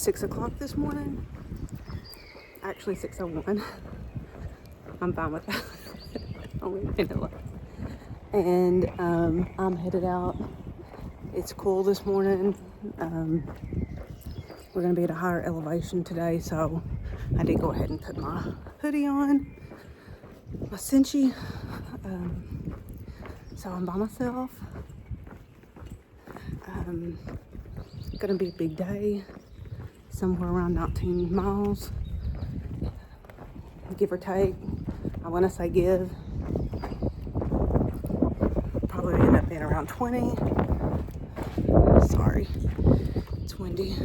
6 o'clock this morning. Actually 6:01. I'm fine with that. Only a minute left. And I'm headed out. It's cool this morning. We're gonna be at a higher elevation today, so I did go ahead and put my hoodie on, my cinchi. So I'm by myself. Gonna be a big day, somewhere around 19 miles, give or take. I want to say give. Probably end up being around 20. Sorry, it's windy.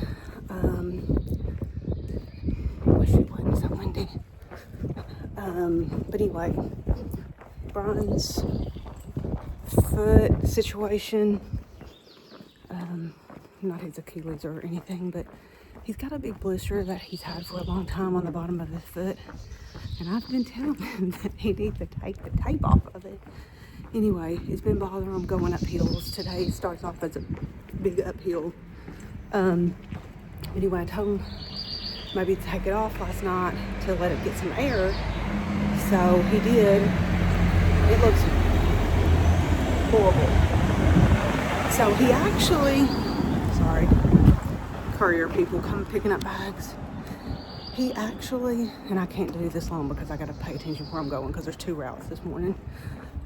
Wish it wasn't so windy. But anyway, Brian's foot situation. Not his Achilles or anything, but he's got a big blister that he's had for a long time on the bottom of his foot. And I've been telling him that he needs to take the tape off of it. Anyway, it's been bothering him going up hills. Today starts off as a big uphill. Anyway, I told him maybe to take it off last night to let it get some air. So he did. It looks horrible. So he actually, sorry, courier people come picking up bags. He actually, and I can't do this long because I got to pay attention where I'm going because there's 2 routes this morning.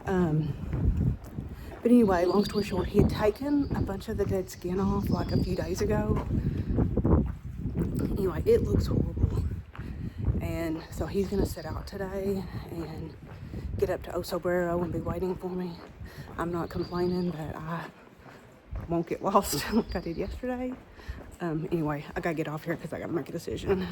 But anyway, long story short, he had taken a bunch of the dead skin off like a few days ago. Anyway, it looks horrible. And so he's going to sit out today and get up to O Cebriero and be waiting for me. I'm not complaining that I won't get lost like I did yesterday. Anyway, I got to get off here because I got to make a decision.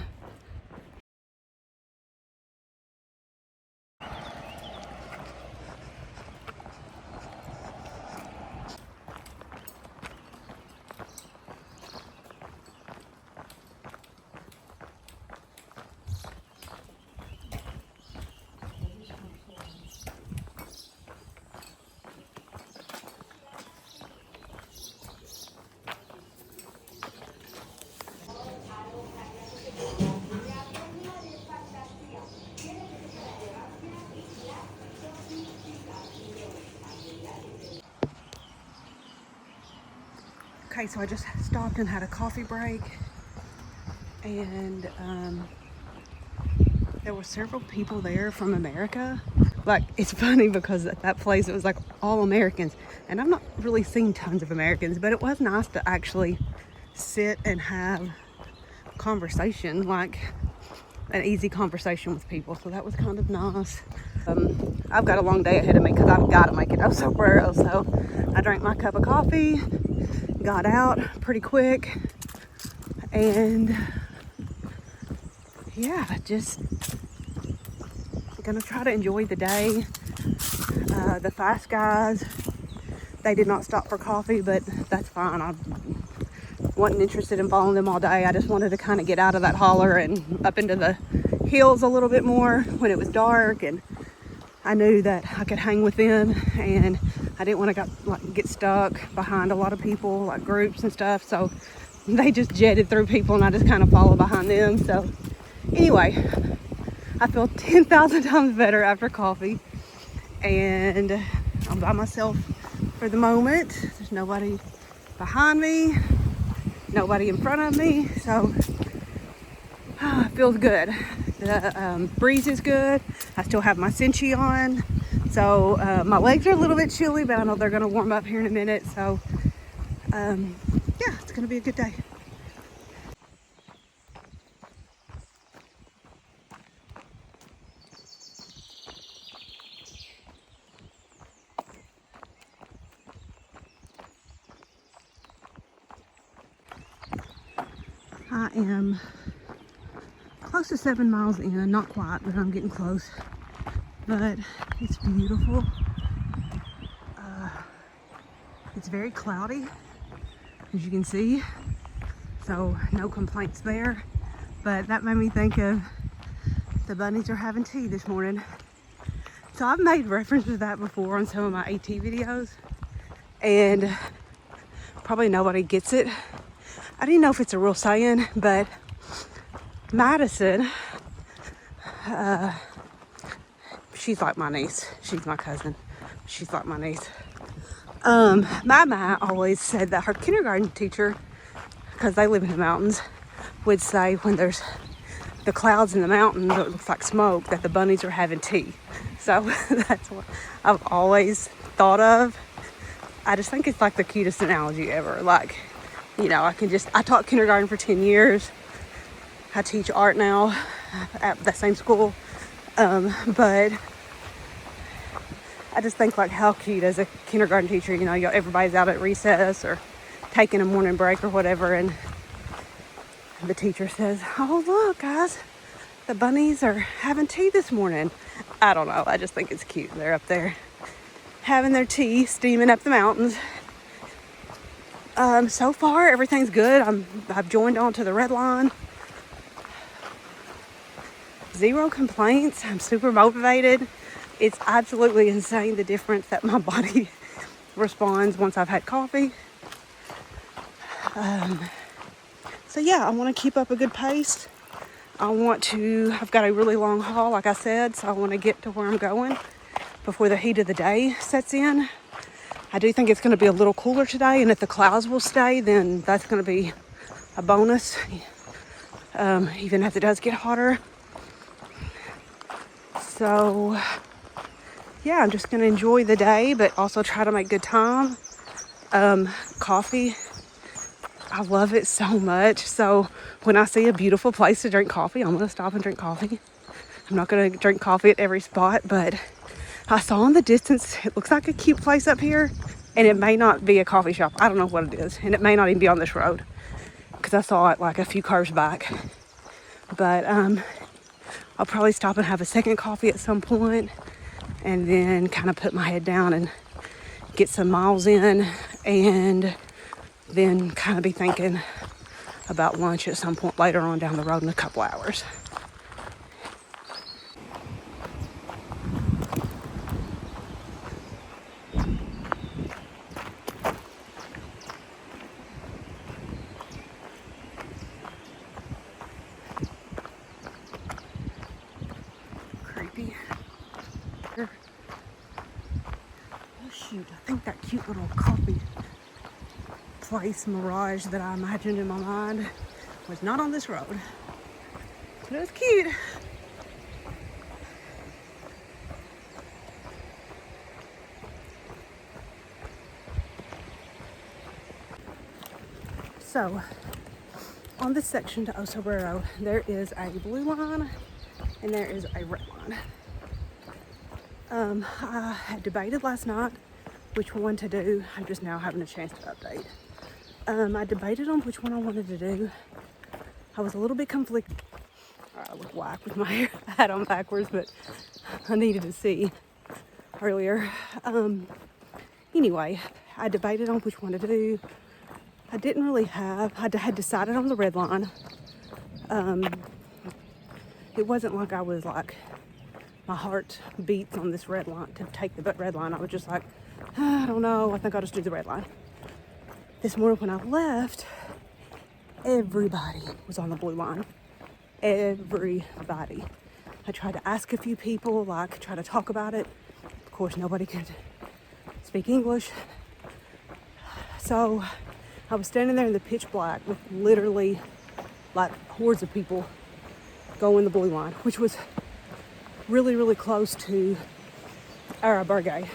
Okay, so I just stopped and had a coffee break, and there were several people there from America. Like, it's funny because at that place it was like all Americans, and I've not really seen tons of Americans, but it was nice to actually sit and have conversation, like an easy conversation with people. So that was kind of nice. I've got a long day ahead of me because I've got to make it O Cebriero. So I drank my cup of coffee, got out pretty quick, and yeah, just gonna try to enjoy the day. The fast guys, they did not stop for coffee, but that's fine. I wasn't interested in following them all day. I just wanted to kind of get out of that holler and up into the hills a little bit more when it was dark, and I knew that I could hang with them, and I didn't want to get stuck behind a lot of people, like groups and stuff. So they just jetted through people, and I just kind of followed behind them. So anyway, I feel 10,000 times better after coffee, and I'm by myself for the moment. There's nobody behind me, nobody in front of me, so it feels good. The breeze is good. I still have my cinchi on, so my legs are a little bit chilly, but I know they're going to warm up here in a minute. So yeah, it's going to be a good day. I am close to 7 miles in, not quite, but I'm getting close. But it's beautiful. It's very cloudy, as you can see, so no complaints there. But that made me think of the bunnies are having tea this morning. So I've made reference to that before on some of my AT videos, and probably nobody gets it. I didn't know if it's a real saying, but Madison, she's like my niece. She's my cousin. She's like my niece. My ma always said that her kindergarten teacher, because they live in the mountains, would say when there's the clouds in the mountains, it looks like smoke, that the bunnies are having tea. So that's what I've always thought of. I just think it's like the cutest analogy ever. Like, you know, I taught kindergarten for 10 years. I teach art now at the same school. But I just think like how cute as a kindergarten teacher, you know, everybody's out at recess or taking a morning break or whatever, and the teacher says, "Oh, look, guys, the bunnies are having tea this morning." I don't know. I just think it's cute. They're up there having their tea, steaming up the mountains. So far, everything's good. I've joined onto the red line. Zero complaints. I'm super motivated. It's absolutely insane the difference that my body responds once I've had coffee. So yeah, I want to keep up a good pace. I've got a really long haul, like I said, so I want to get to where I'm going before the heat of the day sets in. I do think it's going to be a little cooler today, and if the clouds will stay, then that's going to be a bonus, even if it does get hotter. So yeah, I'm just going to enjoy the day, but also try to make good time. Coffee, I love it so much. So when I see a beautiful place to drink coffee, I'm going to stop and drink coffee. I'm not going to drink coffee at every spot, but I saw in the distance, it looks like a cute place up here, and it may not be a coffee shop. I don't know what it is, and it may not even be on this road because I saw it like a few cars back. But I'll probably stop and have a second coffee at some point, and then kind of put my head down and get some miles in, and then kind of be thinking about lunch at some point later on down the road in a couple hours. Creepy. Oh shoot, I think that cute little coffee place mirage that I imagined in my mind was not on this road. But it was cute. So, on this section to O Cebriero, there is a blue line and there is a red line. I had debated last night which one to do. I'm just now having a chance to update. I debated on which one I wanted to do. I was a little bit conflicted. I look whack with my hat on backwards, but I needed to see earlier. Anyway, I debated on which one to do. I didn't really have, I had decided on the red line. It wasn't like I was like, my heart beats on this red line to take the red line. I was just like, I don't know, I think I'll just do the red line. This morning when I left, everybody was on the blue line. Everybody. I tried to ask a few people, like try to talk about it. Of course, nobody could speak English. So I was standing there in the pitch black with literally like hordes of people going the blue line, which was really, really close to our albergue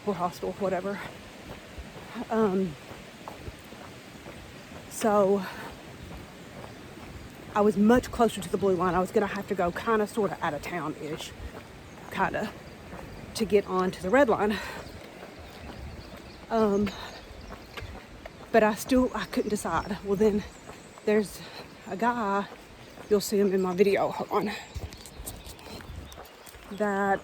or hostel, whatever. So I was much closer to the blue line. I was gonna have to go kind of sort of out of town-ish, kind of, to get on to the red line. But I couldn't decide. Well, then there's a guy, you'll see him in my video, hold on, that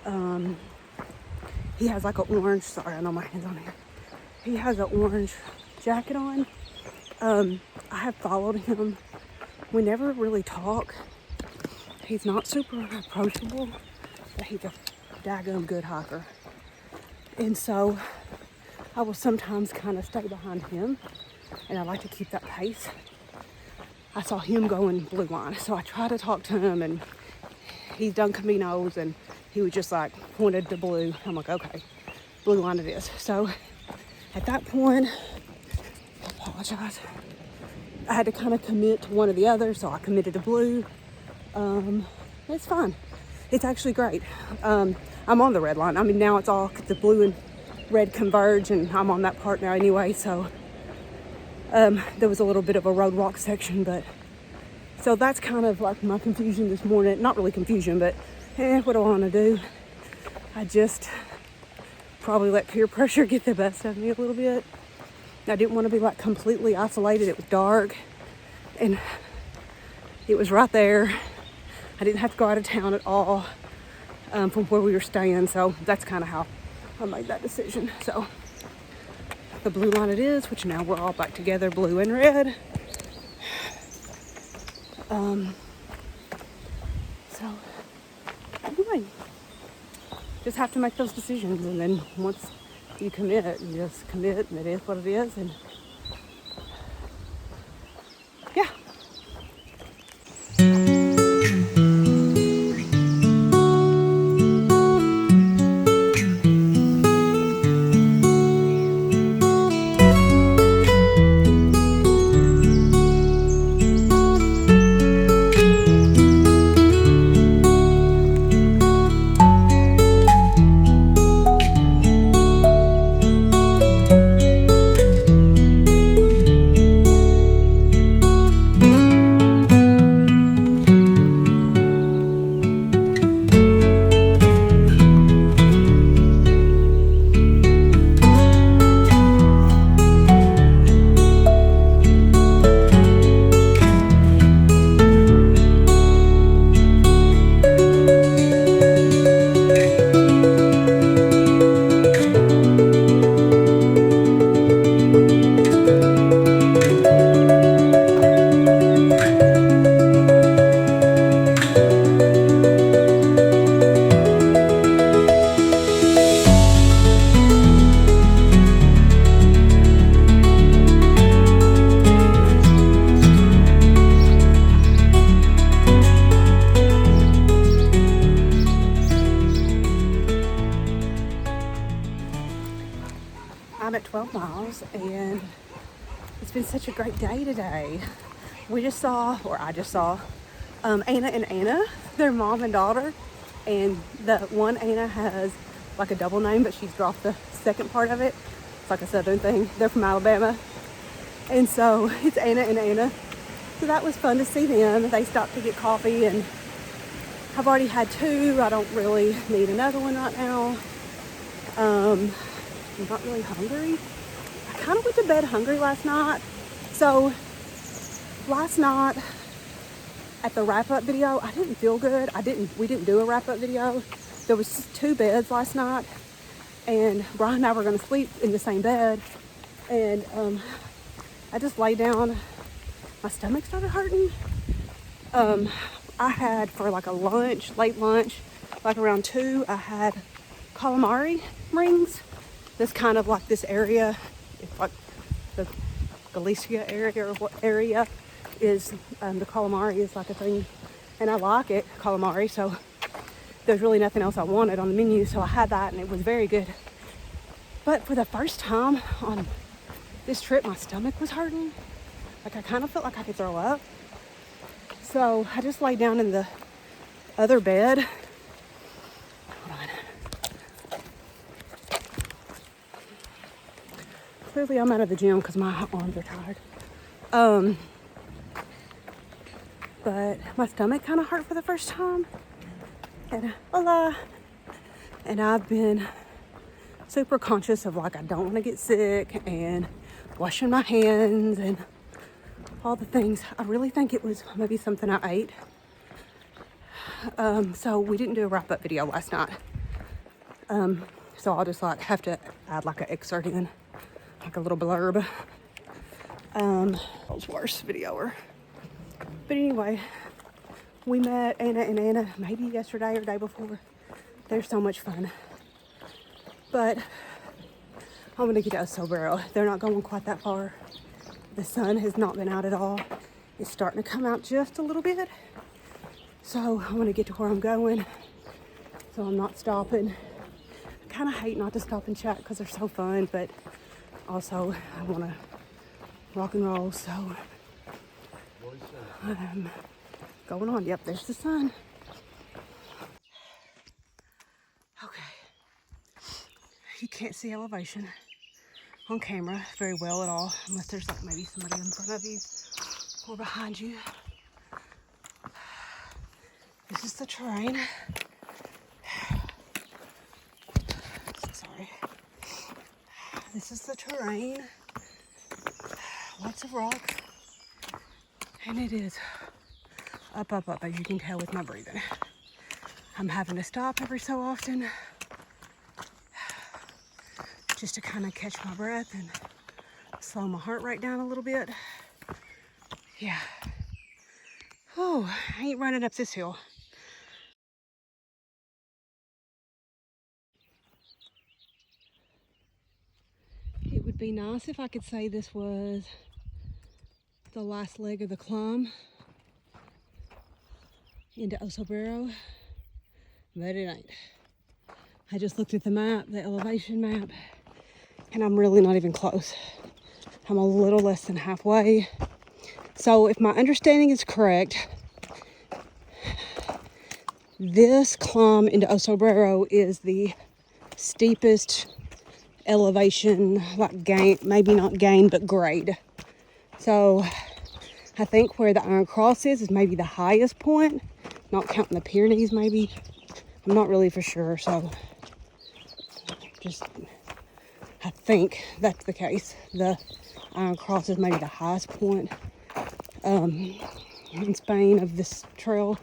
he has like an orange, sorry, I know my hand's on here. He has an orange jacket on. I have followed him. We never really talk. He's not super approachable, but he's a daggum good hiker. And so I will sometimes kind of stay behind him, and I like to keep that pace. I saw him going blue line. So I tried to talk to him, and he's done Caminos, and he was just like pointed to blue. I'm like, okay, blue line it is. So at that point, I apologize. I had to kind of commit to one or the other, so I committed to blue. It's fine. It's actually great. I'm on the red line. I mean, now it's all the blue and red converge, and I'm on that part now anyway. So there was a little bit of a road walk section, but so that's kind of like my confusion this morning. Not really confusion, but what do I want to do? I just probably let peer pressure get the best of me a little bit. I didn't want to be like completely isolated. It was dark and it was right there. I didn't have to go out of town at all from where we were staying. So that's kind of how I made that decision. So the blue line it is, which now we're all back together, blue and red. So anyway, just have to make those decisions, and then once you commit, you just commit, and it is what it is, and yeah. I'm at 12 miles, and it's been such a great day today. I just saw Anna and Anna, their mom and daughter, and the one Anna has like a double name, but she's dropped the second part of it. It's like a southern thing. They're from Alabama, and so it's Anna and Anna. So that was fun to see them. They stopped to get coffee, and I've already had two. I don't really need another one right now. I'm not really hungry. I kind of went to bed hungry last night. So last night at the wrap-up video, I didn't feel good. We didn't do a wrap-up video. There was 2 beds last night, and Brian and I were going to sleep in the same bed, and I just lay down. My stomach started hurting. I had for like a lunch, late lunch, like around 2, I had calamari rings. This kind of like this area, it's like the Galicia area, or what area is the calamari is like a thing, and I like it, calamari, so there's really nothing else I wanted on the menu, so I had that, and it was very good. But for the first time on this trip, my stomach was hurting. Like I kind of felt like I could throw up. So I just laid down in the other bed. Hold on. Clearly I'm out of the gym because my arms are tired. But my stomach kind of hurt for the first time. And hola. And I've been super conscious of like I don't want to get sick, and washing my hands and all the things. I really think it was maybe something I ate. So we didn't do a wrap-up video last night. So I'll just like have to add like an excerpt in, like a little blurb. World's worst videoer. But anyway, we met Anna and Anna maybe yesterday or day before. They're so much fun. But I'm gonna get to O Cebriero. They're not going quite that far. The sun has not been out at all, It's starting to come out just a little bit. So I want to get to where I'm going, so I'm not stopping. I kind of hate not to stop and chat because they're so fun, but also I want to rock and roll, so I'm going on. Yep, there's the sun. Okay. You can't see elevation on camera very well at all, unless there's like maybe somebody in front of you or behind you. This is the terrain. Sorry. This is the terrain. Lots of rocks. And it is up, up, up, as you can tell with my breathing. I'm having to stop every so often just to kind of catch my breath and slow my heart rate down a little bit. Yeah. Oh, I ain't running up this hill. It would be nice if I could say this was the last leg of the climb into O Cebriero, but it ain't. I just looked at the map, the elevation map, and I'm really not even close. I'm a little less than halfway. So if my understanding is correct, this climb into O Cebriero is the steepest elevation, like gain, maybe not gain, but grade. So I think where the Iron Cross is maybe the highest point, not counting the Pyrenees maybe. I'm not really for sure, so just, I think that's the case. The Iron Cross is maybe the highest point in Spain of this trail.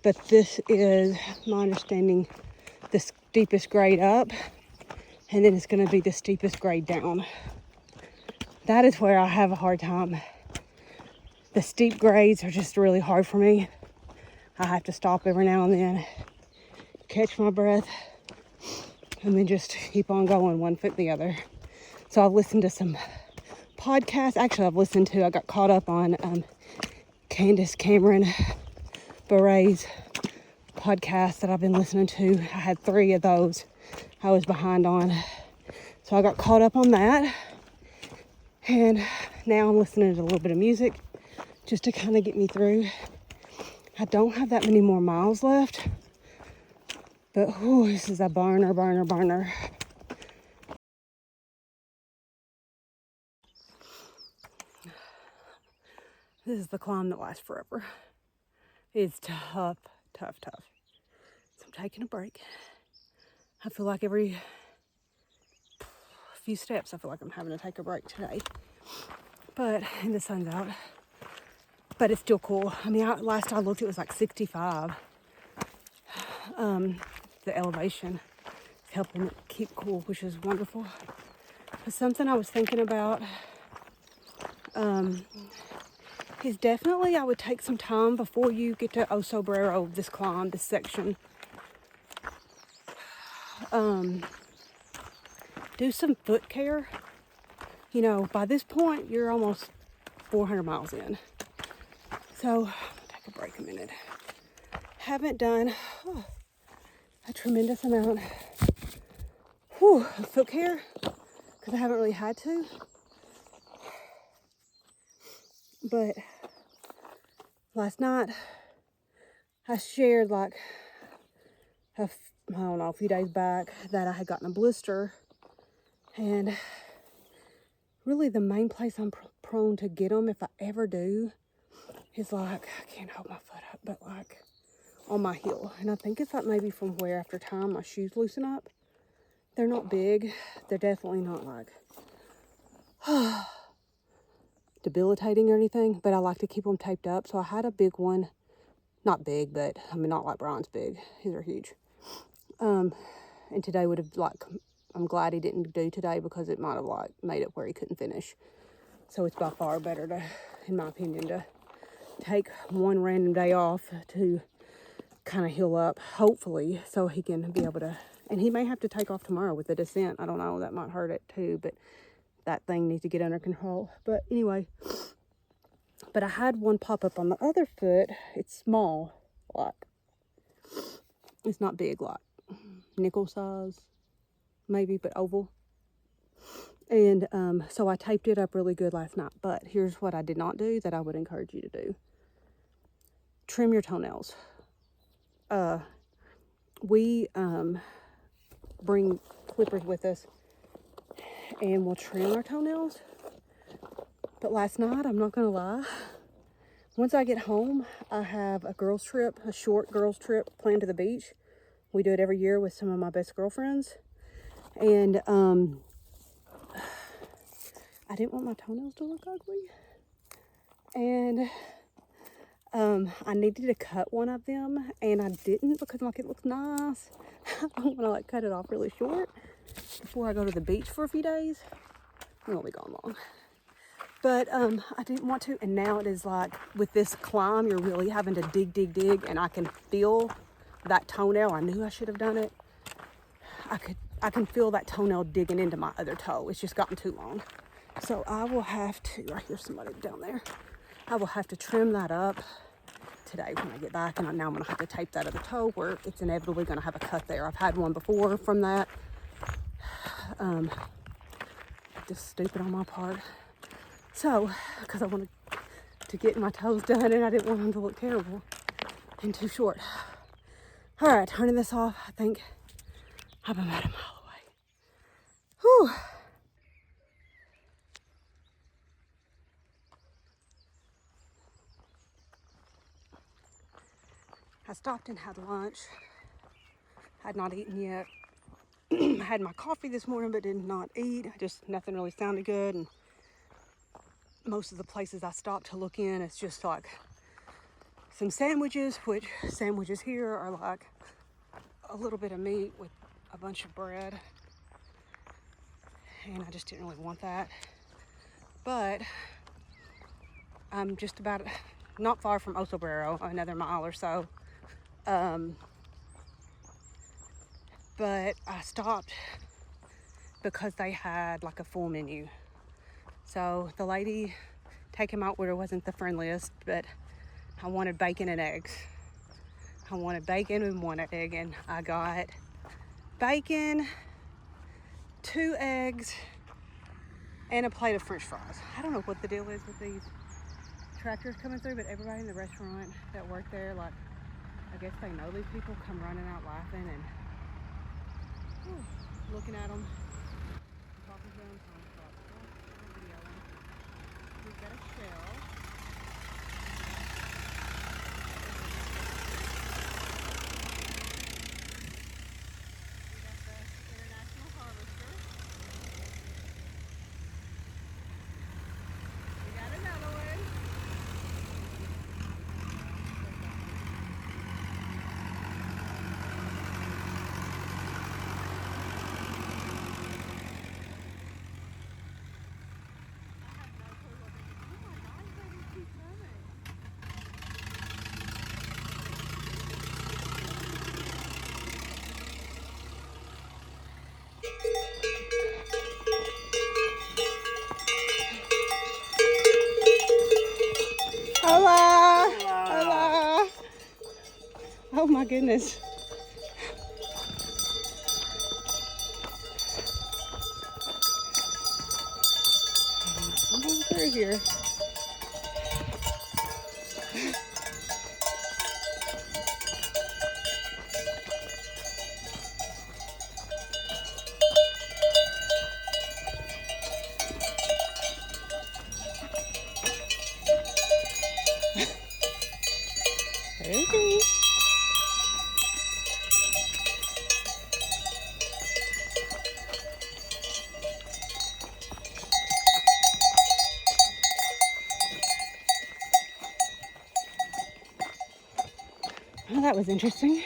But this is, my understanding, the steepest grade up, and then it's going to be the steepest grade down. That is where I have a hard time. The steep grades are just really hard for me. I have to stop every now and then, catch my breath, and then just keep on going, one foot the other. So I've listened to some podcasts. Actually, I got caught up on Candace Cameron Bure's podcast that I've been listening to. I had 3 of those I was behind on. So I got caught up on that. And now I'm listening to a little bit of music just to kind of get me through. I don't have that many more miles left. But this is a burner. This is the climb that lasts forever. It's tough. So I'm taking a break. I feel like every few steps, I feel like I'm having to take a break today. And the sun's out. But it's still cool. I mean, last I looked, it was like 65. The elevation is helping it keep cool, which is wonderful. But something I was thinking about is definitely I would take some time before you get to O Cebriero, this climb, this section. Do some foot care. You know, by this point, you're almost 400 miles in. So, take a break a minute. Haven't done a tremendous amount of foot care because I haven't really had to. But last night, I shared like a few days back that I had gotten a blister. And really the main place I'm prone to get them, if I ever do, is like, I can't hold my foot up, but like on my heel. And I think it's like maybe from where after time my shoes loosen up. They're not big. They're definitely not like debilitating or anything, but I like to keep them taped up. So I had a big one. Not big, but I mean, not like Brian's big. His are huge. And today would have I'm glad he didn't do today because it might have like made it where he couldn't finish. So it's by far better to, in my opinion, to take one random day off to kind of heal up, hopefully, so he can be able to, and he may have to take off tomorrow with the descent. I don't know, that might hurt it too, but that thing needs to get under control. But anyway, But I had one pop up on the other foot. It's small, like, it's not big, like nickel size, maybe, but oval. And so I taped it up really good last night. But here's what I did not do that I would encourage you to do. Trim your toenails. We bring clippers with us and we'll trim our toenails. But last night, I'm not gonna lie, once I get home, I have a girls trip, a short girls trip planned to the beach. We do it every year with some of my best girlfriends. And I didn't want my toenails to look ugly. And I needed to cut one of them, and I didn't because I'm like, it looks nice. I want to like cut it off really short before I go to the beach for a few days. We won't be gone long. But I didn't want to, and now it is like, with this climb, you're really having to dig, and I can feel that toenail. I knew I should have done it. I can feel that toenail digging into my other toe. It's just gotten too long. So I will have to, I hear somebody down there. I will have to trim that up today when I get back, and now I'm gonna have to tape that other toe where it's inevitably gonna have a cut there. I've had one before from that. Just stupid on my part. So, because I wanted to get my toes done and I didn't want them to look terrible and too short. All right, turning this off. I think I'm about a mile away. Whew. I stopped and had lunch. Had not eaten yet. I had my coffee this morning but did not eat. Just nothing really sounded good. And most of the places I stopped to look in, it's just like some sandwiches, which sandwiches here are like a little bit of meat with a bunch of bread. And I just didn't really want that. But I'm just about not far from O Cebriero, another mile or so. But I stopped because they had like a full menu. So the lady taking my order wasn't the friendliest, but I wanted bacon and eggs. I wanted bacon and one egg, and I got bacon, 2 eggs, and a plate of French fries. I don't know what the deal is with these tractors coming through, but everybody in the restaurant that worked there, like, I guess they know these people, come running out laughing and looking at them. Talking to them, so I thought, I'm videoing. We've got a shell. We got the International Harvester. We got another one. Hola! Hola! Oh my goodness. I'm going through here. Okay. Well, that was interesting.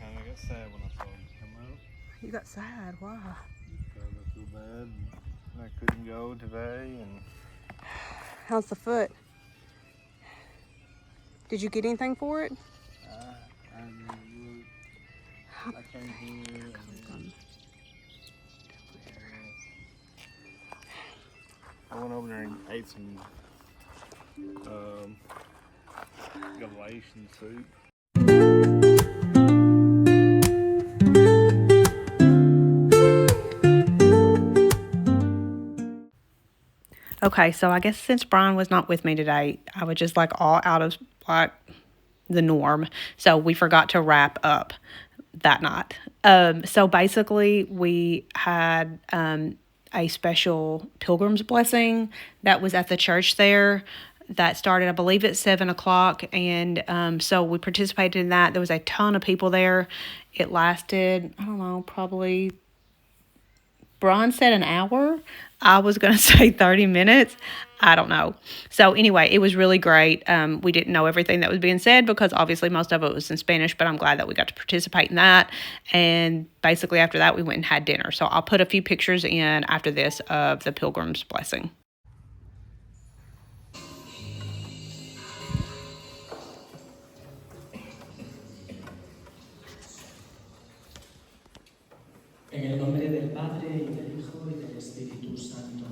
I got sad when I saw him come out. You got sad. Why? He fell into the bad. I couldn't go today, and How's the foot? Did you get anything for it? I didn't look. I came here and then I went over there and ate some Galatian soup. Okay, so I guess since Brian was not with me today, I was just like all out of like the norm. So we forgot to wrap up that night. So basically, we had a special pilgrim's blessing that was at the church there that started, I believe, at 7 o'clock. And so we participated in that. There was a ton of people there. It lasted, I don't know, probably, Brian said an hour. I was going to say 30 minutes. I don't know. So anyway, it was really great. We didn't know everything that was being said because obviously most of it was in Spanish, but I'm glad that we got to participate in that. And basically after that, we went and had dinner. So I'll put a few pictures in after this of the pilgrim's blessing. En el nombre del Padre, y del Hijo, y del Espíritu Santo.